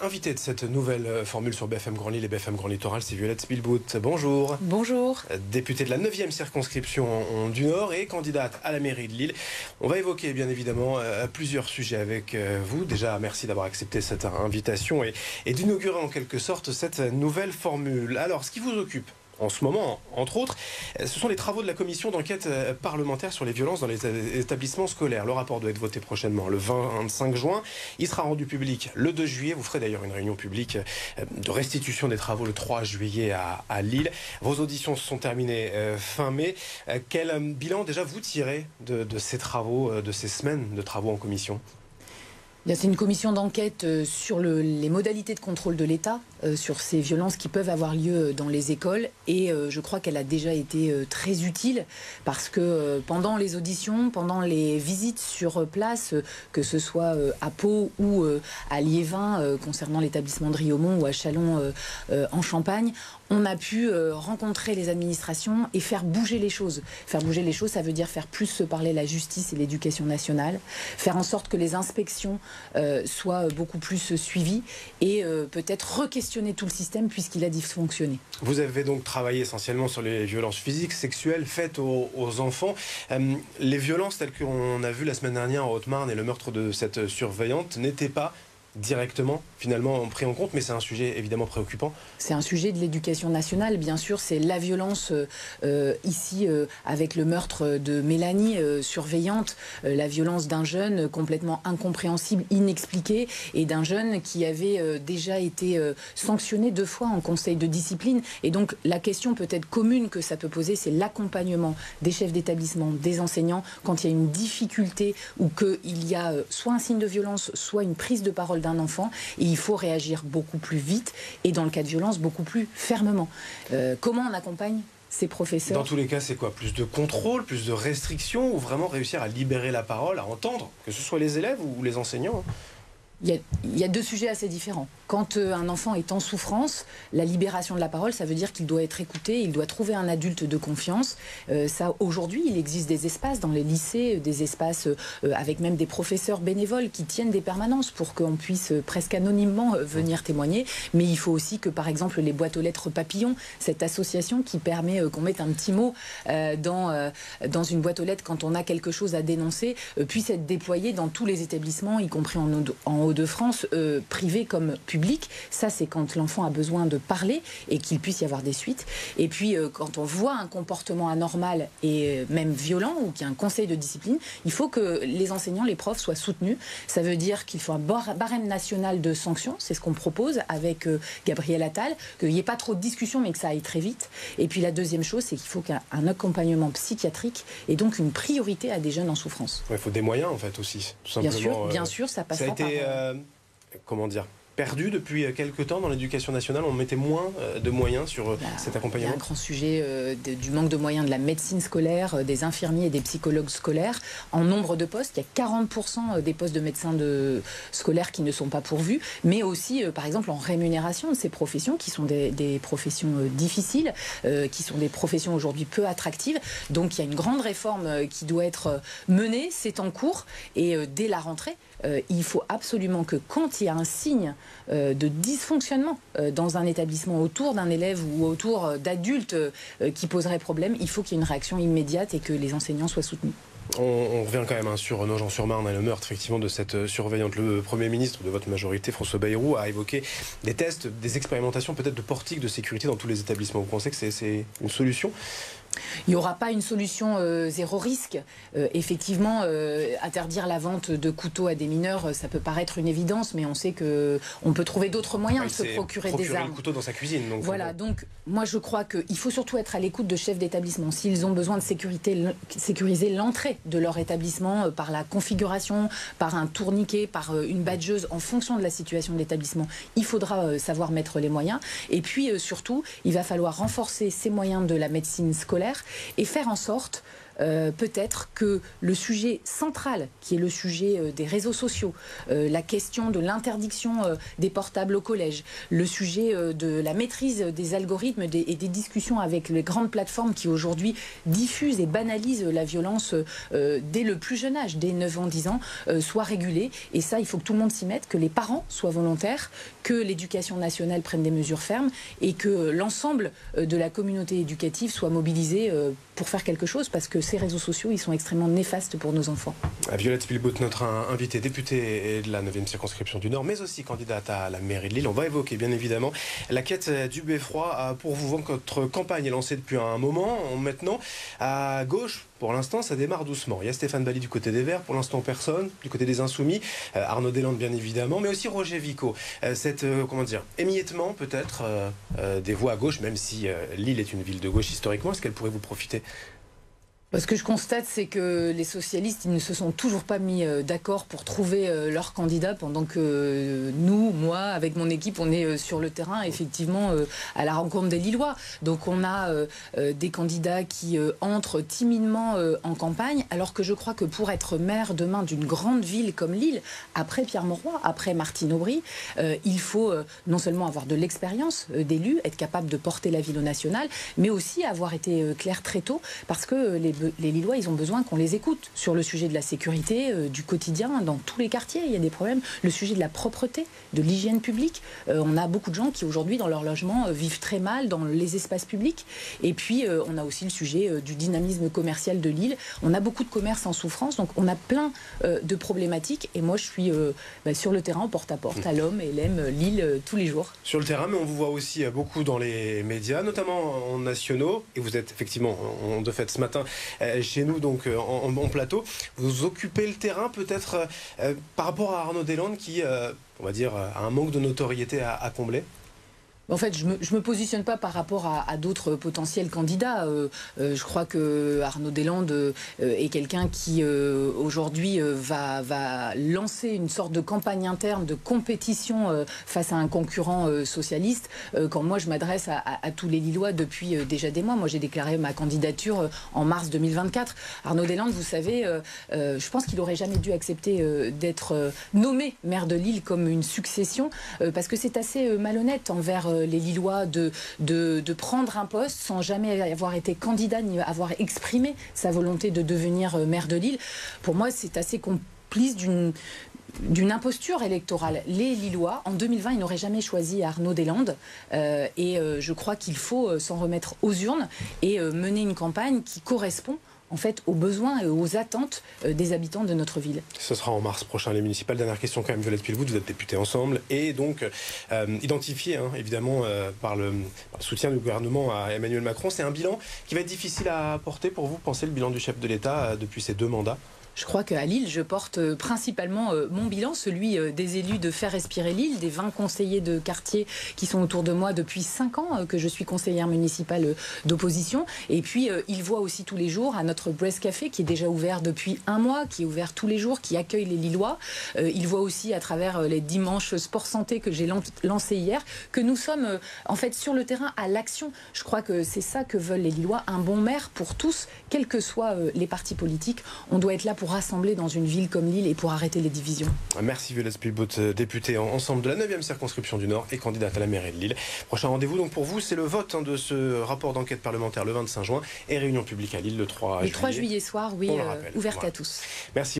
Invité de cette nouvelle formule sur BFM Grand Lille et BFM Grand Littoral, c'est Violette Spilbout. Bonjour. Bonjour. Députée de la 9e circonscription du Nord et candidate à la mairie de Lille. On va évoquer bien évidemment plusieurs sujets avec vous. Déjà, merci d'avoir accepté cette invitation et d'inaugurer en quelque sorte cette nouvelle formule. Alors, ce qui vous occupe en ce moment, entre autres, ce sont les travaux de la commission d'enquête parlementaire sur les violences dans les établissements scolaires. Le rapport doit être voté prochainement le 25 juin. Il sera rendu public le 2 juillet. Vous ferez d'ailleurs une réunion publique de restitution des travaux le 3 juillet à Lille. Vos auditions se sont terminées fin mai. Quel bilan déjà vous tirez de ces travaux, de ces semaines de travaux en commission ? C'est une commission d'enquête sur les modalités de contrôle de l'État, sur ces violences qui peuvent avoir lieu dans les écoles. Et je crois qu'elle a déjà été très utile parce que pendant les auditions, pendant les visites sur place, que ce soit à Pau ou à Liévin, concernant l'établissement de Riaumont ou à Châlons en Champagne, on a pu rencontrer les administrations et faire bouger les choses. Faire bouger les choses, ça veut dire faire plus se parler la justice et l'éducation nationale, faire en sorte que les inspections soient beaucoup plus suivies et peut-être re-questionner tout le système puisqu'il a dysfonctionné. Vous avez donc travaillé essentiellement sur les violences physiques, sexuelles faites aux enfants. Les violences telles qu'on a vu la semaine dernière en Haute-Marne et le meurtre de cette surveillante n'étaient pas directement, finalement, pris en compte, mais c'est un sujet évidemment préoccupant. C'est un sujet de l'éducation nationale, bien sûr, c'est la violence ici avec le meurtre de Mélanie, surveillante, la violence d'un jeune complètement incompréhensible, inexpliqué, et d'un jeune qui avait déjà été sanctionné 2 fois en conseil de discipline. Et donc la question peut-être commune que ça peut poser, c'est l'accompagnement des chefs d'établissement, des enseignants, quand il y a une difficulté ou qu'il y a soit un signe de violence, soit une prise de parole d'un enfant, et il faut réagir beaucoup plus vite et dans le cas de violence beaucoup plus fermement. Comment on accompagne ces professeurs? Dans tous les cas, c'est quoi? Plus de contrôle, plus de restrictions, ou vraiment réussir à libérer la parole, à entendre, que ce soit les élèves ou les enseignants? Il y a 2 sujets assez différents. Quand un enfant est en souffrance, la libération de la parole, ça veut dire qu'il doit être écouté, il doit trouver un adulte de confiance. Ça, aujourd'hui, il existe des espaces dans les lycées, des espaces avec même des professeurs bénévoles qui tiennent des permanences pour qu'on puisse presque anonymement venir témoigner. Mais il faut aussi que, par exemple, les boîtes aux lettres papillons, cette association qui permet qu'on mette un petit mot dans une boîte aux lettres quand on a quelque chose à dénoncer, puisse être déployée dans tous les établissements, y compris en Hauts-de-France, privé comme public. Ça, c'est quand l'enfant a besoin de parler et qu'il puisse y avoir des suites. Et puis, quand on voit un comportement anormal et même violent ou qu'il y a un conseil de discipline, il faut que les enseignants, les profs soient soutenus. Ça veut dire qu'il faut un barème national de sanctions. C'est ce qu'on propose avec Gabriel Attal, qu'il n'y ait pas trop de discussions, mais que ça aille très vite. Et puis, la deuxième chose, c'est qu'il faut qu'un accompagnement psychiatrique et donc une priorité à des jeunes en souffrance. Il faut des moyens, en fait, aussi, tout simplement. Bien sûr, ça passera par... comment dire, perdu depuis quelques temps dans l'éducation nationale. On mettait moins de moyens sur cet accompagnement. Il y a un grand sujet du manque de moyens de la médecine scolaire, des infirmiers et des psychologues scolaires. En nombre de postes, il y a 40% des postes de médecins scolaires qui ne sont pas pourvus, mais aussi, par exemple, en rémunération de ces professions, qui sont des professions difficiles, qui sont des professions aujourd'hui peu attractives. Donc il y a une grande réforme qui doit être menée, c'est en cours, et dès la rentrée, il faut absolument que quand il y a un signe de dysfonctionnement dans un établissement autour d'un élève ou autour d'adultes qui poseraient problème, il faut qu'il y ait une réaction immédiate et que les enseignants soient soutenus. On revient quand même sur Nogent-sur-Marne et le meurtre effectivement de cette surveillante. Le Premier ministre de votre majorité, François Bayrou, a évoqué des tests, des expérimentations peut-être de portiques de sécurité dans tous les établissements. Vous pensez que c'est une solution ? Il n'y aura pas une solution zéro risque. Effectivement, interdire la vente de couteaux à des mineurs, ça peut paraître une évidence, mais on sait qu'on peut trouver d'autres moyens de se procurer des armes. Le couteau dans sa cuisine. Donc voilà, donc moi je crois qu'il faut surtout être à l'écoute de chefs d'établissement. S'ils ont besoin de sécuriser l'entrée de leur établissement par la configuration, par un tourniquet, par une badgeuse, en fonction de la situation de l'établissement, il faudra savoir mettre les moyens. Et puis surtout, il va falloir renforcer ces moyens de la médecine scolaire et faire en sorte peut-être que le sujet central, qui est le sujet des réseaux sociaux, la question de l'interdiction des portables au collège, le sujet de la maîtrise des algorithmes et des discussions avec les grandes plateformes qui aujourd'hui diffusent et banalisent la violence dès le plus jeune âge, dès 9 ans, 10 ans, soit régulée. Et ça, il faut que tout le monde s'y mette, que les parents soient volontaires, que l'éducation nationale prenne des mesures fermes et que l'ensemble de la communauté éducative soit mobilisée pour faire quelque chose, parce que ces réseaux sociaux, ils sont extrêmement néfastes pour nos enfants. Violette Spilbout, notre invitée, députée de la 9e circonscription du Nord, mais aussi candidate à la mairie de Lille. On va évoquer bien évidemment la quête du beffroi pour vous. Votre campagne est lancée depuis un moment. Maintenant, à gauche, pour l'instant, ça démarre doucement. Il y a Stéphane Bally du côté des Verts, pour l'instant personne, du côté des Insoumis, Arnaud Deslandes bien évidemment, mais aussi Roger Vico. Comment dire, émiettement peut-être des voix à gauche, même si Lille est une ville de gauche historiquement, est-ce qu'elle pourrait vous profiter ? Ce que je constate, c'est que les socialistes, ils ne se sont toujours pas mis d'accord pour trouver leur candidat, pendant que nous, moi, avec mon équipe, on est sur le terrain, effectivement, à la rencontre des Lillois. Donc on a des candidats qui entrent timidement en campagne, alors que je crois que pour être maire demain d'une grande ville comme Lille, après Pierre Mauroy, après Martine Aubry, il faut non seulement avoir de l'expérience d'élu, être capable de porter la ville au national, mais aussi avoir été clair très tôt, parce que les Lillois, ils ont besoin qu'on les écoute sur le sujet de la sécurité, du quotidien, dans tous les quartiers, il y a des problèmes. Le sujet de la propreté, de l'hygiène publique. On a beaucoup de gens qui, aujourd'hui, dans leur logement, vivent très mal dans les espaces publics. Et puis, on a aussi le sujet du dynamisme commercial de Lille. On a beaucoup de commerces en souffrance, donc on a plein de problématiques. Et moi, je suis sur le terrain, porte-à-porte, à l'homme et l'aime Lille tous les jours. Sur le terrain, mais on vous voit aussi beaucoup dans les médias, notamment en nationaux. Et vous êtes effectivement, de fait, ce matin, chez nous, donc en plateau. Vous occupez le terrain peut-être par rapport à Arnaud Deslandes qui, on va dire, a un manque de notoriété à combler. En fait, je me positionne pas par rapport à d'autres potentiels candidats. Je crois que Arnaud Deslandes est quelqu'un qui aujourd'hui va lancer une sorte de campagne interne de compétition face à un concurrent socialiste. Quand moi je m'adresse à tous les Lillois depuis déjà des mois, moi j'ai déclaré ma candidature en mars 2024. Arnaud Deslandes, vous savez, je pense qu'il aurait jamais dû accepter d'être nommé maire de Lille comme une succession, parce que c'est assez malhonnête envers les Lillois de prendre un poste sans jamais avoir été candidat ni avoir exprimé sa volonté de devenir maire de Lille. Pour moi, c'est assez complice d'une imposture électorale. Les Lillois, en 2020, ils n'auraient jamais choisi Arnaud Deslandes. Et je crois qu'il faut s'en remettre aux urnes et mener une campagne qui correspond en fait aux besoins et aux attentes des habitants de notre ville. Ce sera en mars prochain, les municipales. Dernière question quand même, Violette Spilbout, vous êtes députée ensemble et donc identifié évidemment par le soutien du gouvernement à Emmanuel Macron. C'est un bilan qui va être difficile à porter pour vous, pensez, le bilan du chef de l'État depuis ces 2 mandats? Je crois qu'à Lille, je porte principalement mon bilan, celui des élus de Faire Respirer Lille, des 20 conseillers de quartier qui sont autour de moi depuis 5 ans que je suis conseillère municipale d'opposition. Et puis, ils voient aussi tous les jours à notre Brest Café, qui est déjà ouvert depuis 1 mois, qui est ouvert tous les jours, qui accueille les Lillois. Ils voient aussi à travers les dimanches sport santé que j'ai lancé hier, que nous sommes en fait sur le terrain à l'action. Je crois que c'est ça que veulent les Lillois, un bon maire pour tous, quels que soient les partis politiques. On doit être là pour rassembler dans une ville comme Lille et pour arrêter les divisions. Merci Violette Spilbout, députée ensemble de la 9e circonscription du Nord et candidate à la mairie de Lille. Prochain rendez-vous donc pour vous, c'est le vote de ce rapport d'enquête parlementaire le 25 juin et réunion publique à Lille le 3 juillet. Le 3 juillet soir, oui, ouverte à tous. Merci.